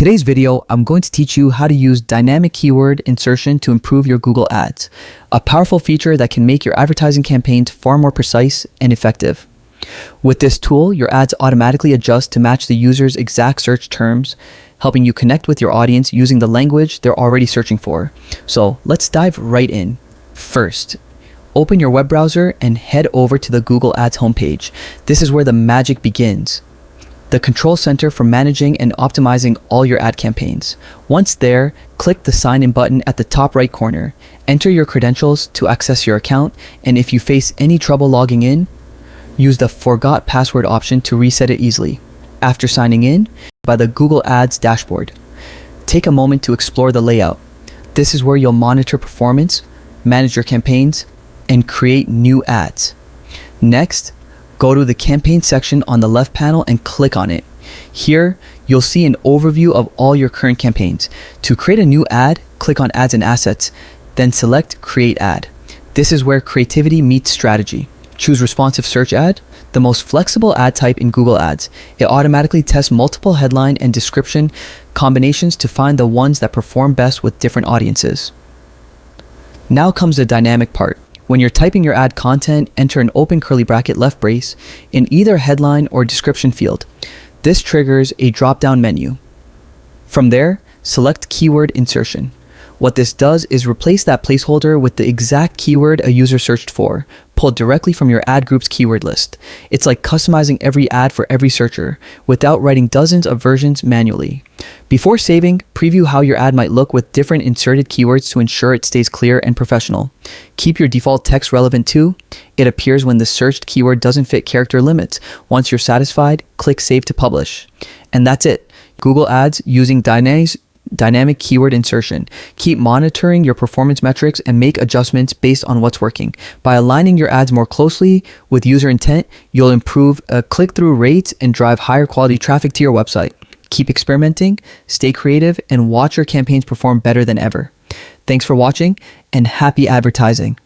today's video, I'm going to teach you how to use dynamic keyword insertion to improve your Google Ads, a powerful feature that can make your advertising campaigns far more precise and effective. With this tool, your ads automatically adjust to match the user's exact search terms, helping you connect with your audience using the language they're already searching for. So let's dive right in. First, open your web browser and head over to the Google Ads homepage. This is where the magic begins. The control center for managing and optimizing all your ad campaigns. Once there, click the sign in button at the top right corner. Enter your credentials to access your account, and if you face any trouble logging in, use the forgot password option to reset it easily. After signing in, by the Google Ads dashboard. Take a moment to explore the layout. This is where you'll monitor performance, manage your campaigns, and create new ads. Next, go to the campaign section on the left panel and click on it. Here, you'll see an overview of all your current campaigns. To create a new ad, click on Ads and Assets, then select Create Ad. This is where creativity meets strategy. Choose Responsive Search Ad, the most flexible ad type in Google Ads. It automatically tests multiple headline and description combinations to find the ones that perform best with different audiences. Now comes the dynamic part. When you're typing your ad content, enter an open curly bracket left brace in either headline or description field. This triggers a drop-down menu. From there, select Keyword Insertion. What this does is replace that placeholder with the exact keyword a user searched for, pulled directly from your ad group's keyword list. It's like customizing every ad for every searcher without writing dozens of versions manually. Before saving, preview how your ad might look with different inserted keywords to ensure it stays clear and professional. Keep your default text relevant too. It appears when the searched keyword doesn't fit character limits. Once you're satisfied, click Save to publish. And that's it. Google Ads using dynamic keyword insertion. Keep monitoring your performance metrics and make adjustments based on what's working. By aligning your ads more closely with user intent, you'll improve click-through rates and drive higher quality traffic to your website. Keep experimenting, stay creative, and watch your campaigns perform better than ever. Thanks for watching, and happy advertising.